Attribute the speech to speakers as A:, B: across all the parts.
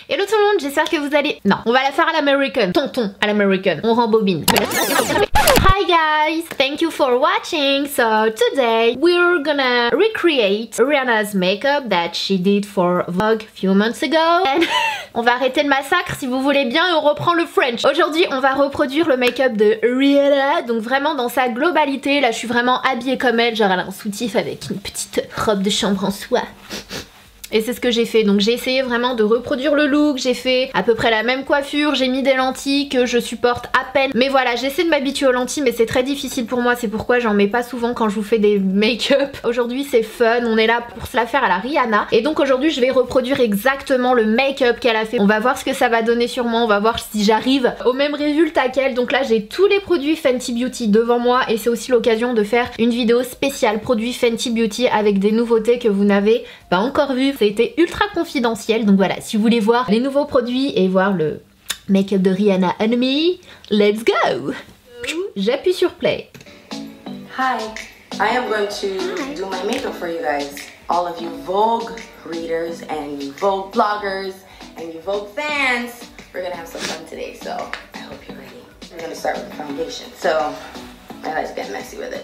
A: Hello tout le monde, j'espère que vous allez... Non, on va la faire à l'American. Tonton à l'American. On rembobine. Hi guys, thank you for watching. So today we're gonna recreate Rihanna's makeup that she did for Vogue a few months ago. And on va arrêter le massacre si vous voulez bien et on reprend le French. Aujourd'hui on va reproduire le make-up de Rihanna, donc vraiment dans sa globalité. Là je suis vraiment habillée comme elle, genre elle a un soutif avec une petite robe de chambre en soie. Et c'est ce que j'ai fait, donc j'ai essayé vraiment de reproduire le look, j'ai fait à peu près la même coiffure, j'ai mis des lentilles que je supporte à peine. Mais voilà, j'essaie de m'habituer aux lentilles mais c'est très difficile pour moi, c'est pourquoi j'en mets pas souvent quand je vous fais des make-up. Aujourd'hui c'est fun, on est là pour se la faire à la Rihanna. Et donc aujourd'hui je vais reproduire exactement le make-up qu'elle a fait. On va voir ce que ça va donner sur moi, on va voir si j'arrive au même résultat qu'elle. Donc là j'ai tous les produits Fenty Beauty devant moi et c'est aussi l'occasion de faire une vidéo spéciale produits Fenty Beauty avec des nouveautés que vous n'avez pas encore vues. Ça a été ultra confidentiel, donc voilà, si vous voulez voir les nouveaux produits et voir le make-up de Rihanna and me, let's go. J'appuie sur play.
B: Hi, I am going to do my makeup for you guys. All of you Vogue readers and you Vogue bloggers and you Vogue fans. We're gonna have some fun today, so I hope you're ready. We're gonna start with the foundation, so I like to get messy with it.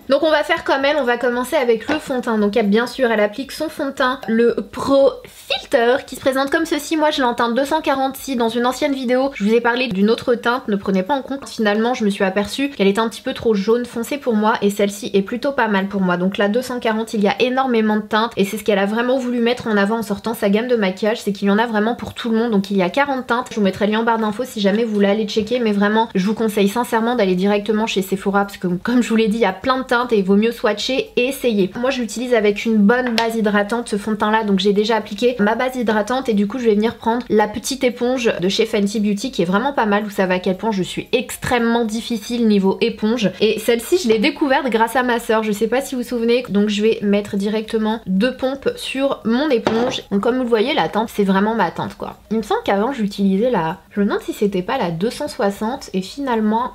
A: Donc on va faire comme elle, on va commencer avec le fond de teint. Donc bien sûr elle applique son fond de teint, le Pro Filter, qui se présente comme ceci. Moi je l'ai en teinte 246. Dans une ancienne vidéo je vous ai parlé d'une autre teinte, ne prenez pas en compte. Finalement je me suis aperçue qu'elle était un petit peu trop jaune foncé pour moi et celle-ci est plutôt pas mal pour moi. Donc la 240, il y a énormément de teintes et c'est ce qu'elle a vraiment voulu mettre en avant en sortant sa gamme de maquillage, c'est qu'il y en a vraiment pour tout le monde. Donc il y a 40 teintes, je vous mettrai le lien en barre d'infos si jamais vous voulez aller checker, mais vraiment je vous conseille sincèrement d'aller directement chez Sephora parce que comme je vous l'ai dit il y a plein de teintes et il vaut mieux swatcher et essayer. Moi je l'utilise avec une bonne base hydratante ce fond de teint là, donc j'ai déjà appliqué ma base hydratante et du coup je vais venir prendre la petite éponge de chez Fenty Beauty qui est vraiment pas mal. Vous savez à quel point je suis extrêmement difficile niveau éponge et celle-ci je l'ai découverte grâce à ma soeur, je sais pas si vous vous souvenez, donc je vais mettre directement 2 pompes sur mon éponge. Donc comme vous le voyez la teinte c'est vraiment ma teinte quoi. Il me semble qu'avant j'utilisais la, je me demande si c'était pas la 260 et finalement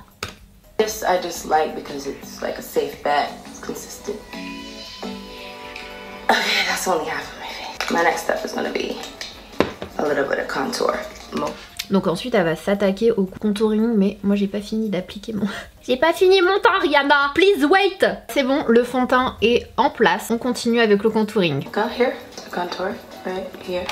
B: This I just like because it's like a safe bet. It's consistent. Okay, that's only half of my face. My next step is gonna be a little bit of contour.
A: Donc ensuite elle va s'attaquer au contouring, mais moi j'ai pas fini d'appliquer mon... J'ai pas fini mon teint Rihanna, please wait. C'est bon, le fond de teint est en place, on continue avec le contouring.
B: Go here, the contour, right here.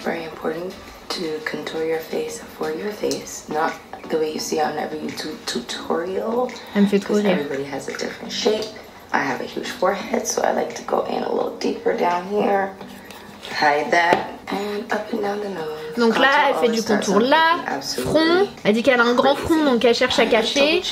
B: Very important to contour your face for your face, not the way you see on every YouTube tutorial.
A: Elle me fait trop rire.
B: Everybody has a different shape. I have a huge forehead, so I like to go in a little deeper down here. Hide that and up and down the nose.
A: Donc là, elle fait du contour là, front. Elle dit qu'elle a un grand front, donc elle cherche à cacher.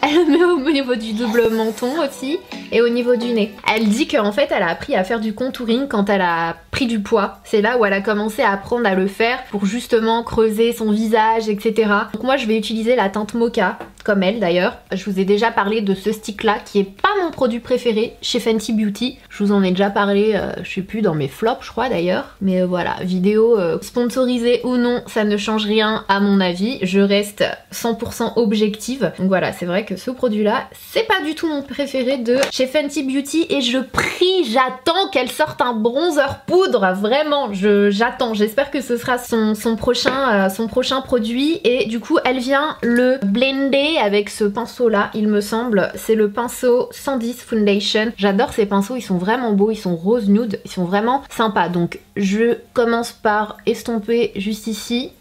A: Elle le met au niveau du double menton aussi et au niveau du nez. Elle dit qu'en fait elle a appris à faire du contouring quand elle a pris du poids. C'est là où elle a commencé à apprendre à le faire pour justement creuser son visage, etc. Donc moi je vais utiliser la teinte Mocha, comme elle d'ailleurs. Je vous ai déjà parlé de ce stick là qui est pas mon produit préféré chez Fenty Beauty. Je vous en ai déjà parlé, je sais plus, dans mes flops je crois d'ailleurs. Mais voilà, vidéo sponsorisée ou non, ça ne change rien à mon avis. Je reste 100% objective. Donc voilà, c'est vrai que ce produit là, c'est pas du tout mon préféré de chez Fenty Beauty et je prie, j'attends qu'elle sorte un bronzer poudre, vraiment, j'attends. J'espère que ce sera son prochain produit et du coup elle vient le blender avec ce pinceau là, il me semble. C'est le pinceau 110 Foundation. J'adore ces pinceaux, ils sont vraiment beaux, ils sont rose nude, ils sont vraiment sympas. Donc je commence par estomper juste ici.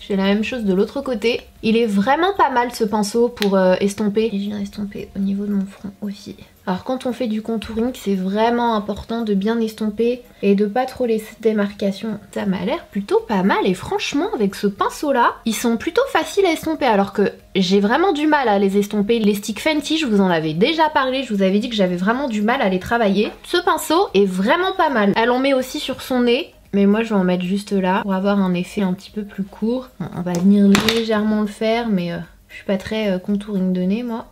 A: Je fais la même chose de l'autre côté. Il est vraiment pas mal ce pinceau pour estomper. Et je viens estomper au niveau de mon front aussi. Alors quand on fait du contouring, c'est vraiment important de bien estomper et de pas trop laisser de démarcation. Ça m'a l'air plutôt pas mal et franchement avec ce pinceau là, ils sont plutôt faciles à estomper alors que j'ai vraiment du mal à les estomper. Les sticks Fenty, je vous en avais déjà parlé, je vous avais dit que j'avais vraiment du mal à les travailler. Ce pinceau est vraiment pas mal. Elle en met aussi sur son nez. Mais moi je vais en mettre juste là pour avoir un effet un petit peu plus court. Bon, on va venir légèrement le faire mais je suis pas très contouring de nez moi.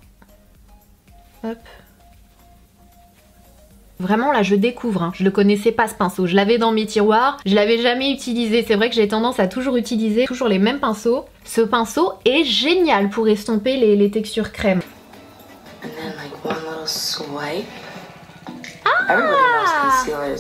A: Hop. Vraiment là je découvre, hein. Je le connaissais pas ce pinceau, je l'avais dans mes tiroirs, je l'avais jamais utilisé. C'est vrai que j'ai tendance à toujours utiliser les mêmes pinceaux. Ce pinceau est génial pour estomper les textures crème.
B: And then like one little swipe.
A: Ah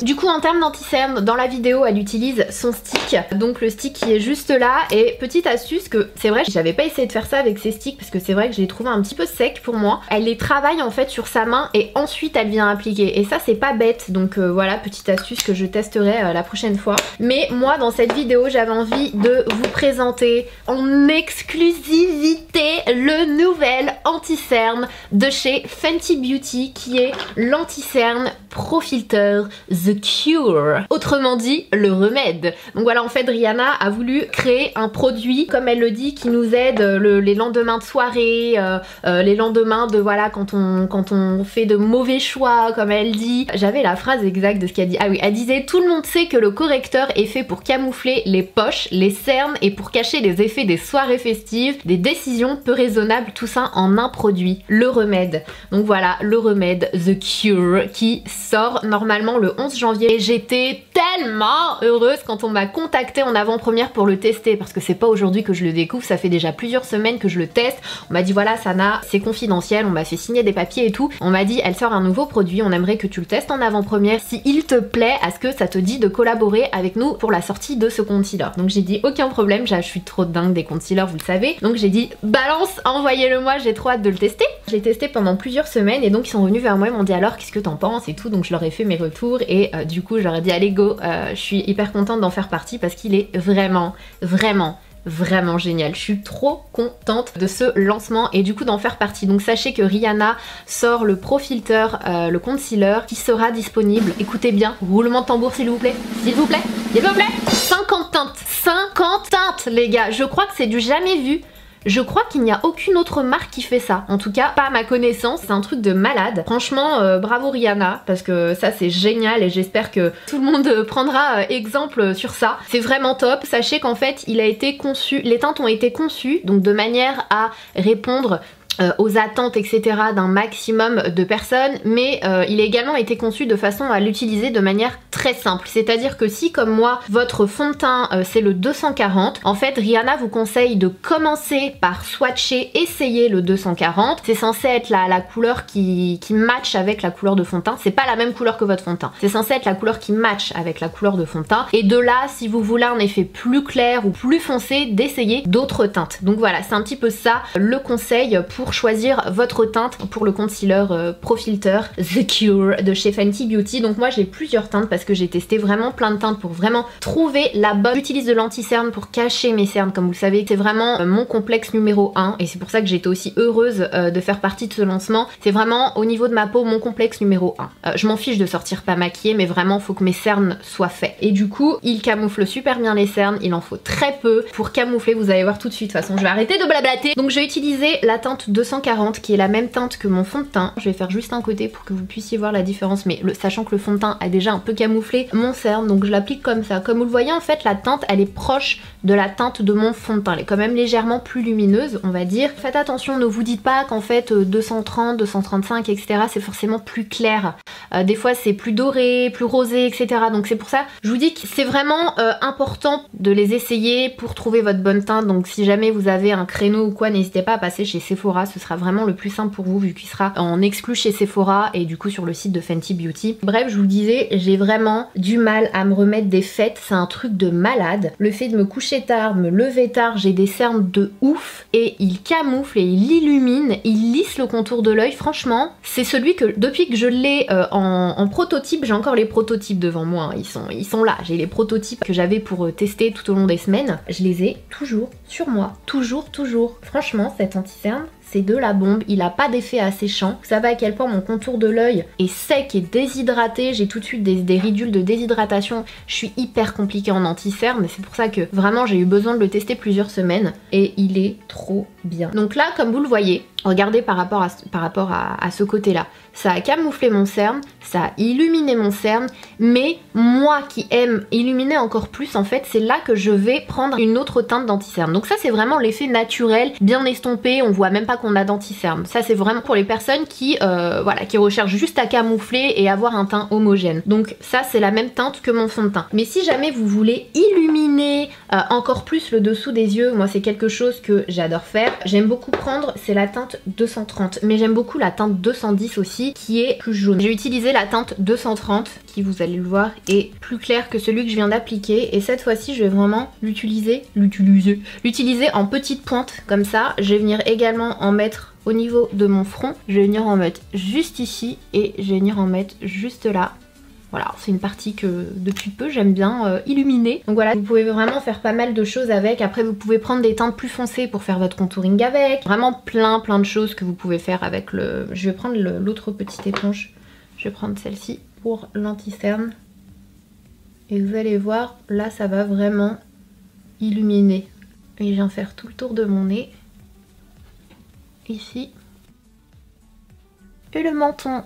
A: Du coup en termes d'anti-cerne, dans la vidéo elle utilise son stick, donc le stick qui est juste là. Et petite astuce que c'est vrai j'avais pas essayé de faire ça avec ces sticks parce que c'est vrai que je les trouve un petit peu secs pour moi. Elle les travaille en fait sur sa main et ensuite elle vient appliquer, et ça c'est pas bête. Donc voilà, petite astuce que je testerai la prochaine fois. Mais moi dans cette vidéo j'avais envie de vous présenter en exclusivité le nouvel anti-cerne de chez Fenty Beauty, qui est l'anti-cerne Pro Filter The Cure, autrement dit le remède. Donc voilà, en fait Rihanna a voulu créer un produit, comme elle le dit, qui nous aide les lendemains de soirée, les lendemains de voilà quand on fait de mauvais choix, comme elle dit. J'avais la phrase exacte de ce qu'elle dit. Ah oui, elle disait: tout le monde sait que le correcteur est fait pour camoufler les poches, les cernes et pour cacher les effets des soirées festives, des décisions peu raisonnables, tout ça en un produit, le remède. Donc voilà, le remède The Cure qui sort normalement le 11 janvier, et j'étais tellement heureuse quand on m'a contacté en avant-première pour le tester, parce que c'est pas aujourd'hui que je le découvre, ça fait déjà plusieurs semaines que je le teste. On m'a dit voilà Sana, c'est confidentiel, on m'a fait signer des papiers et tout. On m'a dit elle sort un nouveau produit, on aimerait que tu le testes en avant-première, si il te plaît, est-ce que ça te dit de collaborer avec nous pour la sortie de ce concealer. Donc j'ai dit aucun problème, je suis trop dingue des concealers, vous le savez. Donc j'ai dit balance, envoyez-le moi, j'ai trop hâte de le tester. Je l'ai testé pendant plusieurs semaines et donc ils sont venus vers moi, ils m'ont dit alors qu'est-ce que t'en penses et tout. Donc je leur ai fait mes retours et du coup je leur ai dit allez go, je suis hyper contente d'en faire partie parce qu'il est vraiment génial. Je suis trop contente de ce lancement et du coup d'en faire partie. Donc sachez que Rihanna sort le Pro Filter, le concealer qui sera disponible. Écoutez bien, roulement de tambour s'il vous plaît, s'il vous plaît, s'il vous plaît. 50 teintes les gars, je crois que c'est du jamais vu. Je crois qu'il n'y a aucune autre marque qui fait ça. En tout cas, pas à ma connaissance, c'est un truc de malade. Franchement, bravo Rihanna, parce que ça c'est génial et j'espère que tout le monde prendra exemple sur ça. C'est vraiment top. Sachez qu'en fait, il a été conçu, les teintes ont été conçues donc de manière à répondre aux attentes etc d'un maximum de personnes, mais il a également été conçu de façon à l'utiliser de manière très simple. C'est-à-dire que si comme moi votre fond de teint c'est le 240, en fait Rihanna vous conseille de commencer par swatcher, essayer le 240. C'est censé être la couleur qui match avec la couleur de fond de teint. C'est pas la même couleur que votre fond de teint, c'est censé être la couleur qui match avec la couleur de fond de teint. Et de là, si vous voulez un effet plus clair ou plus foncé, d'essayer d'autres teintes. Donc voilà, c'est un petit peu ça le conseil pour choisir votre teinte pour le concealer Pro Filter The Cure de chez Fenty Beauty. Donc moi j'ai plusieurs teintes parce que j'ai testé vraiment plein de teintes pour vraiment trouver la bonne. J'utilise de l'anti-cerne pour cacher mes cernes, comme vous le savez, c'est vraiment mon complexe numéro 1 et c'est pour ça que j'étais aussi heureuse de faire partie de ce lancement. C'est vraiment au niveau de ma peau mon complexe numéro 1. Je m'en fiche de sortir pas maquillée, mais vraiment faut que mes cernes soient faites. Et du coup il camoufle super bien les cernes, il en faut très peu pour camoufler, vous allez voir tout de suite. De toute façon je vais arrêter de blablater. Donc je vais utiliser la teinte 240 qui est la même teinte que mon fond de teint. Je vais faire juste un côté pour que vous puissiez voir la différence, mais sachant que le fond de teint a déjà un peu camouflé mon cerne, donc je l'applique comme ça. Comme vous le voyez en fait la teinte elle est proche de la teinte de mon fond de teint, elle est quand même légèrement plus lumineuse on va dire. Faites attention, ne vous dites pas qu'en fait 230, 235 etc c'est forcément plus clair. Des fois c'est plus doré, plus rosé etc. Donc c'est pour ça je vous dis que c'est vraiment important de les essayer pour trouver votre bonne teinte. Donc si jamais vous avez un créneau ou quoi, n'hésitez pas à passer chez Sephora, ce sera vraiment le plus simple pour vous vu qu'il sera en exclu chez Sephora et du coup sur le site de Fenty Beauty. Bref, je vous disais, j'ai vraiment du mal à me remettre des fêtes, c'est un truc de malade. Le fait de me coucher tard, me lever tard, j'ai des cernes de ouf et il camoufle et il illumine, il lisse le contour de l'œil. Franchement, c'est celui que depuis que je l'ai en prototype, j'ai encore les prototypes devant moi, hein. Ils sont là, j'ai les prototypes que j'avais pour tester tout au long des semaines. Je les ai toujours sur moi, toujours. Franchement, cet anti-cerne, c'est de la bombe, il a pas d'effet asséchant. Vous savez à quel point mon contour de l'œil est sec et déshydraté, j'ai tout de suite des ridules de déshydratation, je suis hyper compliquée en anti-cerne, mais c'est pour ça que vraiment j'ai eu besoin de le tester plusieurs semaines et il est trop bien. Donc là, comme vous le voyez, regardez par rapport à ce côté-là, ça a camouflé mon cerne, ça a illuminé mon cerne, mais moi qui aime illuminer encore plus, en fait, c'est là que je vais prendre une autre teinte d'anti-cerne. Donc ça, c'est vraiment l'effet naturel, bien estompé, on voit même pas qu'on a d'anti-cerne. Ça, c'est vraiment pour les personnes qui, voilà, qui recherchent juste à camoufler et avoir un teint homogène. Donc ça, c'est la même teinte que mon fond de teint. Mais si jamais vous voulez illuminer encore plus le dessous des yeux, moi, c'est quelque chose que j'adore faire. J'aime beaucoup prendre, c'est la teinte teinte 230, mais j'aime beaucoup la teinte 210 aussi, qui est plus jaune. J'ai utilisé la teinte 230, qui vous allez le voir, est plus clair que celui que je viens d'appliquer. Et cette fois-ci, je vais vraiment l'utiliser en petite pointe, comme ça. Je vais venir également en mettre au niveau de mon front. Je vais venir en mettre juste ici et je vais venir en mettre juste là. Voilà, c'est une partie que depuis peu j'aime bien illuminer. Donc voilà, vous pouvez vraiment faire pas mal de choses avec. Après vous pouvez prendre des teintes plus foncées pour faire votre contouring avec. Vraiment plein de choses que vous pouvez faire avec le... Je vais prendre l'autre petite éponge. Je vais prendre celle-ci pour l'anti-cerne. Et vous allez voir, là ça va vraiment illuminer. Et je viens faire tout le tour de mon nez. Ici. Et le menton.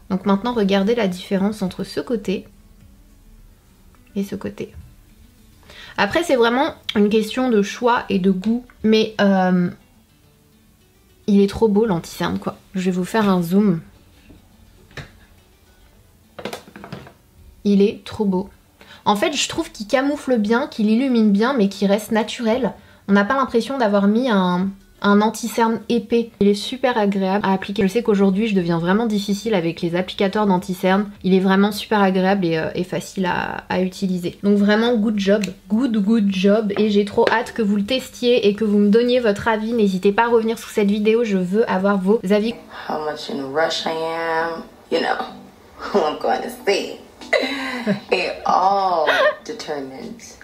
A: Donc maintenant, regardez la différence entre ce côté et ce côté. Après, c'est vraiment une question de choix et de goût. Mais il est trop beau l'anti-cerne, quoi. Je vais vous faire un zoom. Il est trop beau. En fait, je trouve qu'il camoufle bien, qu'il illumine bien, mais qu'il reste naturel. On n'a pas l'impression d'avoir mis un anti-cerne épais. Il est super agréable à appliquer. Je sais qu'aujourd'hui je deviens vraiment difficile avec les applicateurs d'anti-cerne. Il est vraiment super agréable et facile à utiliser. Donc vraiment good job. Good job. Et j'ai trop hâte que vous le testiez et que vous me donniez votre avis. N'hésitez pas à revenir sous cette vidéo. Je veux avoir vos avis.
B: How much in a rush I am. You know who I'm going to see. It all determines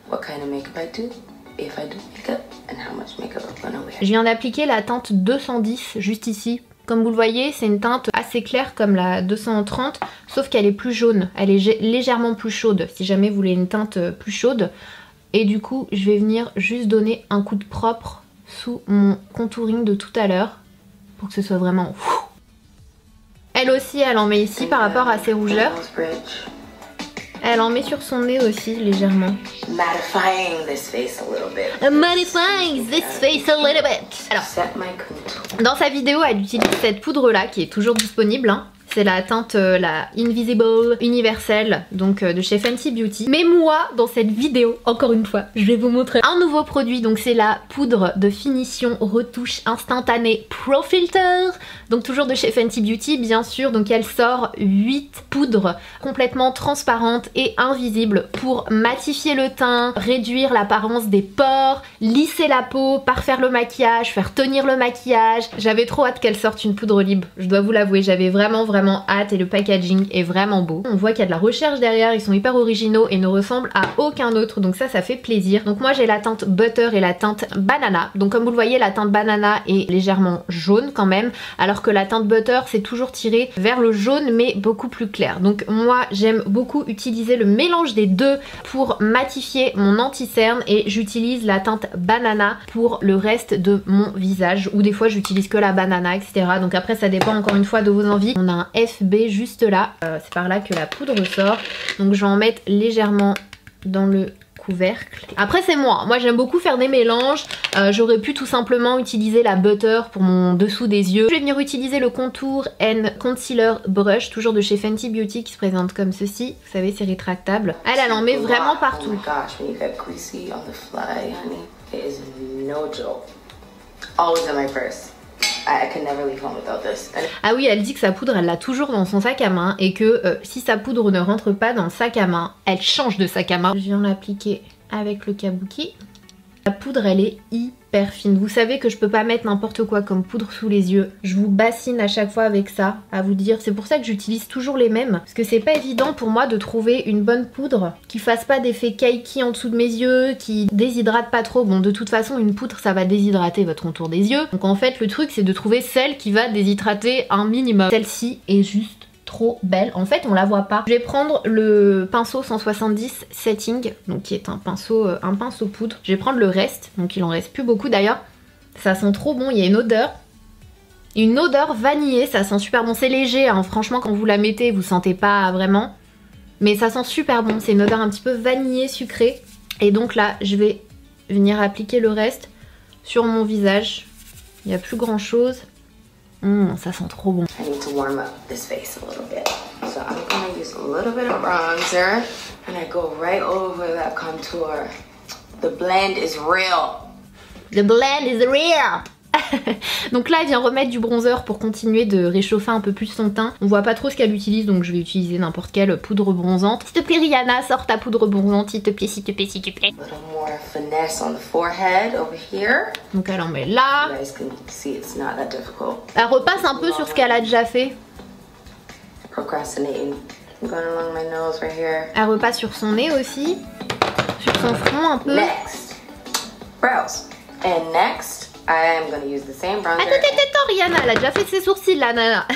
B: what kind of makeup I do. If I do makeup and how much makeup I'm gonna wear.
A: Je viens d'appliquer la teinte 210 juste ici. Comme vous le voyez, c'est une teinte assez claire comme la 230, sauf qu'elle est plus jaune. Elle est légèrement plus chaude, si jamais vous voulez une teinte plus chaude. Et du coup, je vais venir juste donner un coup de propre sous mon contouring de tout à l'heure, pour que ce soit vraiment... Elle aussi, elle en met ici par rapport à ses rougeurs. Elle en met sur son nez aussi, légèrement.
B: Mattifying this face a little bit.
A: Alors, dans sa vidéo, elle utilise cette poudre-là qui est toujours disponible, hein. C'est la teinte la Invisible Universelle, donc de chez Fenty Beauty. Mais moi, dans cette vidéo, encore une fois, je vais vous montrer un nouveau produit. Donc c'est la poudre de finition retouche instantanée Pro Filter. Donc toujours de chez Fenty Beauty, bien sûr. Donc elle sort 8 poudres complètement transparentes et invisibles pour matifier le teint, réduire l'apparence des pores, lisser la peau, parfaire le maquillage, faire tenir le maquillage. J'avais trop hâte qu'elle sorte une poudre libre, je dois vous l'avouer. J'avais vraiment hâte et le packaging est vraiment beau. On voit qu'il y a de la recherche derrière, ils sont hyper originaux et ne ressemblent à aucun autre, donc ça fait plaisir. Donc moi j'ai la teinte Butter et la teinte Banana. Donc comme vous le voyez, la teinte Banana est légèrement jaune quand même, alors que la teinte Butter c'est toujours tiré vers le jaune mais beaucoup plus clair. Donc moi j'aime beaucoup utiliser le mélange des deux pour matifier mon anti-cerne et j'utilise la teinte Banana pour le reste de mon visage, ou des fois j'utilise que la Banana, etc. Donc après ça dépend encore une fois de vos envies. On a un FB juste là, c'est par là que la poudre sort, donc je vais en mettre légèrement dans le couvercle. Après c'est moi j'aime beaucoup faire des mélanges. J'aurais pu tout simplement utiliser la Butter pour mon dessous des yeux. Je vais venir utiliser le Contour and Concealer Brush, toujours de chez Fenty Beauty, qui se présente comme ceci. Vous savez, c'est rétractable. Elle en met vraiment partout.
B: Oh my gosh, when you get greasy on the fly, honey, it is no joke. Always in my purse. I can never leave home without this.
A: Ah oui, elle dit que sa poudre, elle l'a toujours dans son sac à main et que si sa poudre ne rentre pas dans le sac à main, elle change de sac à main. Je viens l'appliquer avec le kabuki. La poudre, elle est hyper fine. Vous savez que je peux pas mettre n'importe quoi comme poudre sous les yeux. Je vous bassine à chaque fois avec ça, à vous dire. C'est pour ça que j'utilise toujours les mêmes. Parce que c'est pas évident pour moi de trouver une bonne poudre qui fasse pas d'effet kaki en dessous de mes yeux, qui déshydrate pas trop. Bon, de toute façon, une poudre, ça va déshydrater votre contour des yeux. Donc en fait, le truc, c'est de trouver celle qui va déshydrater un minimum. Celle-ci est juste trop belle. En fait, on la voit pas. Je vais prendre le pinceau 170 Setting, donc qui est un pinceau poudre. Je vais prendre le reste, donc il en reste plus beaucoup d'ailleurs. Ça sent trop bon, il y a une odeur vanillée, ça sent super bon. C'est léger, hein. Franchement, quand vous la mettez, vous sentez pas vraiment. Mais ça sent super bon, c'est une odeur un petit peu vanillée, sucrée. Et donc là, je vais venir appliquer le reste sur mon visage. Il n'y a plus grand chose. Ça sent trop bon.
B: I need to warm up this face a little bit. So I'm gonna use a little bit of bronzer and I go right over that contour. The blend is real.
A: The blend is real. Donc là elle vient remettre du bronzer pour continuer de réchauffer un peu plus son teint. On voit pas trop ce qu'elle utilise donc je vais utiliser n'importe quelle poudre bronzante. S'il te plaît Rihanna, sors ta poudre bronzante s'il te plaît, s'il te plaît, s'il te plaît. Donc elle en met là. Elle repasse un peu sur ce qu'elle a déjà fait. Elle repasse sur son nez aussi. Sur son front un peu.
B: Next, brows. And next, I am gonna use the same bronzer.
A: Attends, Rihanna, elle a déjà fait ses sourcils là, nana.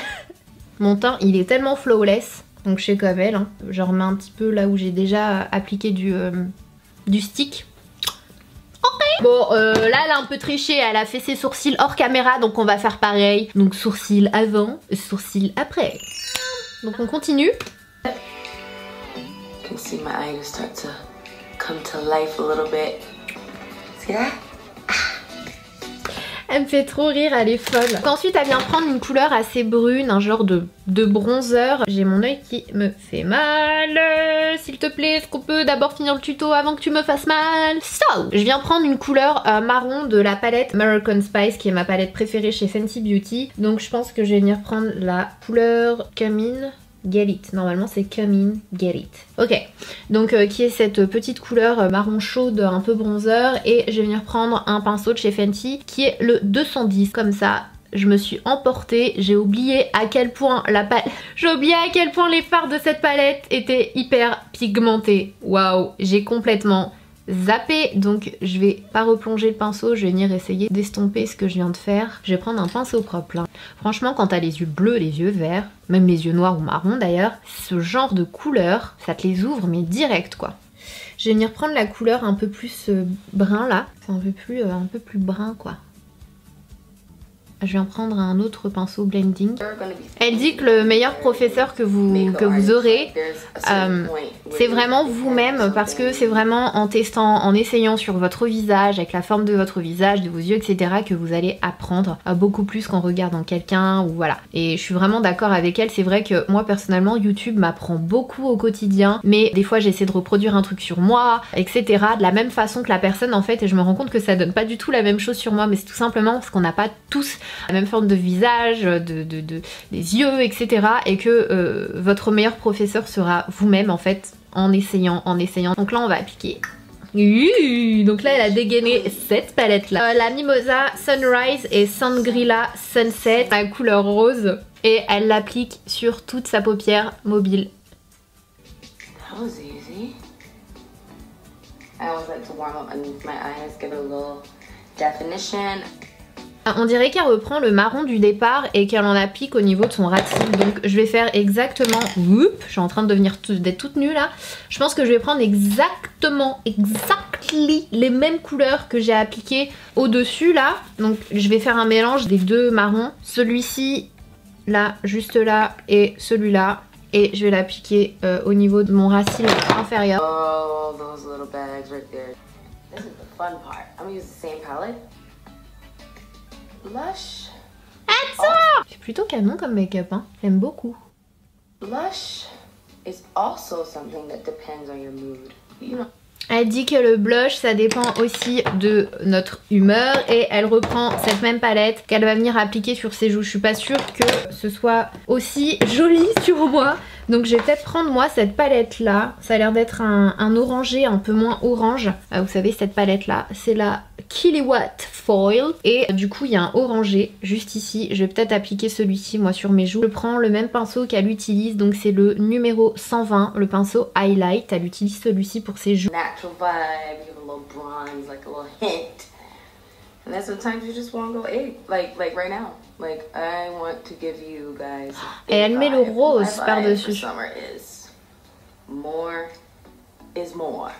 A: Mon teint, il est tellement flawless. Donc je fais comme elle. Hein. Je remets un petit peu là où j'ai déjà appliqué du stick. Okay. Bon, là, elle a un peu triché. Elle a fait ses sourcils hors caméra, donc on va faire pareil. Donc sourcils avant, sourcils après. Donc on continue.
B: You can see my eyes start to come to life a little bit. See that?
A: Elle me fait trop rire, elle est folle. Donc ensuite elle vient prendre une couleur assez brune, un genre de bronzer. J'ai mon œil qui me fait mal. S'il te plaît, est-ce qu'on peut d'abord finir le tuto avant que tu me fasses mal? So, je viens prendre une couleur marron de la palette American Spice qui est ma palette préférée chez Fenty Beauty. Donc je pense que je vais venir prendre la couleur Come In Get It. Normalement c'est Come In Get It. Ok, donc qui est cette petite couleur marron chaude un peu bronzer, et je vais venir prendre un pinceau de chez Fenty qui est le 210. Comme ça je me suis emportée, j'ai oublié à quel point j'ai oublié à quel point les fards de cette palette étaient hyper pigmentés. Waouh, j'ai complètement zappé, donc je vais pas replonger le pinceau, je vais venir essayer d'estomper ce que je viens de faire. Je vais prendre un pinceau propre là. Franchement quand t'as les yeux bleus, les yeux verts, même les yeux noirs ou marrons d'ailleurs, ce genre de couleur, ça te les ouvre mais direct quoi. Je vais venir prendre la couleur un peu plus brun là, c'est un peu plus brun quoi. Je viens prendre un autre pinceau blending. Elle dit que le meilleur professeur que vous aurez, c'est vraiment vous-même, parce que c'est vraiment en testant, en essayant sur votre visage, avec la forme de votre visage, de vos yeux, etc. que vous allez apprendre beaucoup plus qu'en regardant quelqu'un ou voilà. Et je suis vraiment d'accord avec elle, c'est vrai que moi personnellement YouTube m'apprend beaucoup au quotidien, mais des fois j'essaie de reproduire un truc sur moi, etc. de la même façon que la personne en fait, et je me rends compte que ça donne pas du tout la même chose sur moi, mais c'est tout simplement parce qu'on n'a pas tous la même forme de visage, des yeux, etc. et que votre meilleur professeur sera vous-même en fait en essayant. Donc là on va appliquer. Donc là elle a dégainé cette palette là. La Mimosa Sunrise et Sangrila Sunset, la couleur rose, et elle l'applique sur toute sa paupière mobile.
B: That was easy. I always like to warm up underneath my eyes, give it a little definition.
A: On dirait qu'elle reprend le marron du départ et qu'elle en applique au niveau de son ras de cils. Donc je vais faire exactement... Oups, je suis en train de d'être toute nue là. Je pense que je vais prendre exactement les mêmes couleurs que j'ai appliquées au-dessus là. Donc je vais faire un mélange des deux marrons. Celui-ci, là, juste là, et celui-là. Et je vais l'appliquer au niveau de mon ras de cils inférieur.
B: Oh, those little bags right there. This is the fun part. I'm gonna use the same palette. Blush.
A: C'est plutôt canon comme make-up, hein. J'aime beaucoup.
B: Blush is also something that depends on your mood. You know.
A: Elle dit que le blush ça dépend aussi de notre humeur, et elle reprend cette même palette qu'elle va venir appliquer sur ses joues. Je suis pas sûre que ce soit aussi joli sur moi, donc je vais peut-être prendre moi cette palette là. Ça a l'air d'être un orangé un peu moins orange. Vous savez cette palette là, c'est la Killawatt Foil, et du coup il y a un orangé juste ici. Je vais peut-être appliquer celui-ci moi sur mes joues. Je prends le même pinceau qu'elle utilise, donc c'est le numéro 120, le pinceau highlight. Elle utilise celui-ci pour ses joues.
B: Natural vibe, you have a little bronze, like a little hint. And then sometimes you just want to go egg, like right now. Like I want to give you guys.
A: Et elle met le rose par-dessus.
B: Summer is more is more.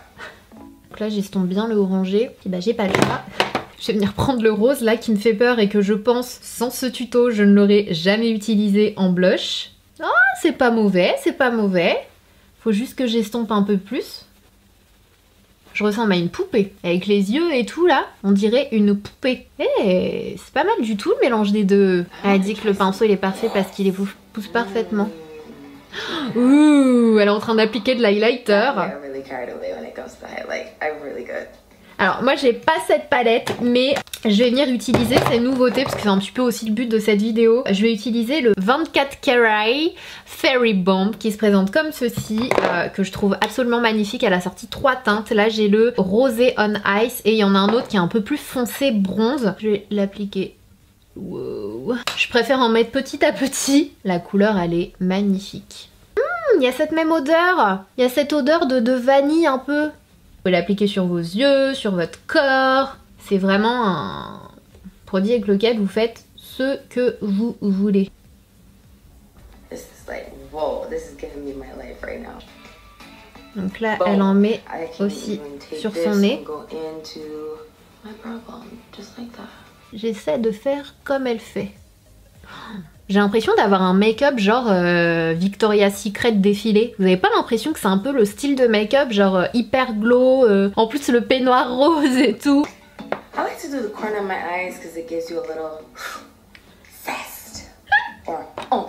A: Donc là j'estompe bien le orangé, et bah j'ai pas le choix. Je vais venir prendre le rose là qui me fait peur et que je pense sans ce tuto je ne l'aurais jamais utilisé en blush. Oh c'est pas mauvais, c'est pas mauvais. Faut juste que j'estompe un peu plus. Je ressemble à une poupée. Avec les yeux et tout là, on dirait une poupée. Eh, c'est pas mal du tout le mélange des deux. Elle dit que le pinceau il est parfait parce qu'il pousse parfaitement. Ouh, elle est en train d'appliquer de l'highlighter. Alors moi j'ai pas cette palette, mais je vais venir utiliser ces nouveautés parce que c'est un petit peu aussi le but de cette vidéo. Je vais utiliser le 24 Karat Fairy Bomb qui se présente comme ceci, que je trouve absolument magnifique. Elle a sorti 3 teintes. Là j'ai le Rosé on Ice et il y en a un autre qui est un peu plus foncé bronze. Je vais l'appliquer. Wow. Je préfère en mettre petit à petit. La couleur elle est magnifique. Il y a cette même odeur. Il y a cette odeur de vanille un peu. Vous pouvez l'appliquer sur vos yeux, sur votre corps. C'est vraiment un produit avec lequel vous faites ce que vous voulez. Donc là, elle en met aussi sur son nez. J'essaie de faire comme elle fait. J'ai l'impression d'avoir un make-up genre Victoria's Secret défilé. Vous avez pas l'impression que c'est un peu le style de make-up genre hyper glow, en plus le peignoir rose et tout.
B: I like to do the corner of my eyes because it gives you a little zest or oomph,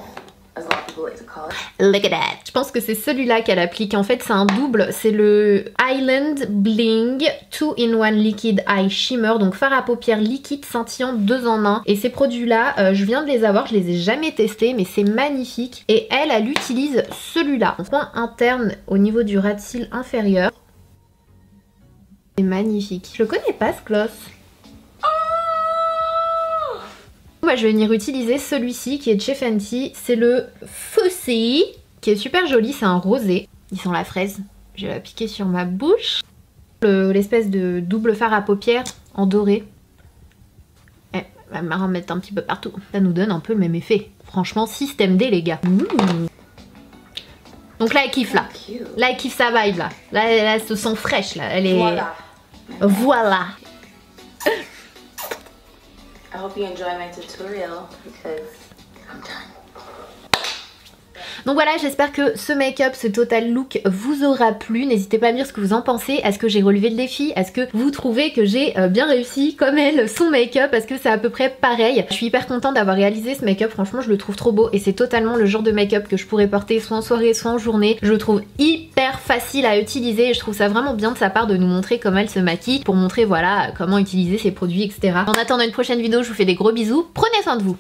B: as a lot of people like to call it.
A: Look at that. Je pense que c'est celui-là qu'elle applique. En fait, c'est un double. C'est le Island Bling 2-in-1 Liquid Eye Shimmer. Donc fard à paupières liquide scintillant 2 en 1. Et ces produits-là, je viens de les avoir. Je les ai jamais testés, mais c'est magnifique. Et elle utilise celui-là. Point interne au niveau du ras de cils inférieur. C'est magnifique. Je le connais pas ce gloss. Moi je vais venir utiliser celui-ci qui est de chez Fenty, c'est le Fussy qui est super joli, c'est un rosé, il sent la fraise. Je vais l'appliquer sur ma bouche. L'espèce de double fard à paupières en doré. Elle va me remettre un petit peu partout, ça nous donne un peu le même effet. Franchement système D les gars. Donc là elle kiffe là, là elle kiffe sa vibe là, là elle se sent fraîche là, elle est... Voilà.
B: I hope you enjoy my tutorial because I'm done.
A: Donc voilà, j'espère que ce make-up, ce total look vous aura plu. N'hésitez pas à me dire ce que vous en pensez. Est-ce que j'ai relevé le défi? Est-ce que vous trouvez que j'ai bien réussi comme elle son make-up? Est-ce que c'est à peu près pareil? Je suis hyper contente d'avoir réalisé ce make-up. Franchement, je le trouve trop beau et c'est totalement le genre de make-up que je pourrais porter soit en soirée, soit en journée. Je le trouve hyper facile à utiliser et je trouve ça vraiment bien de sa part de nous montrer comment elle se maquille pour montrer voilà comment utiliser ses produits, etc. En attendant une prochaine vidéo, je vous fais des gros bisous. Prenez soin de vous.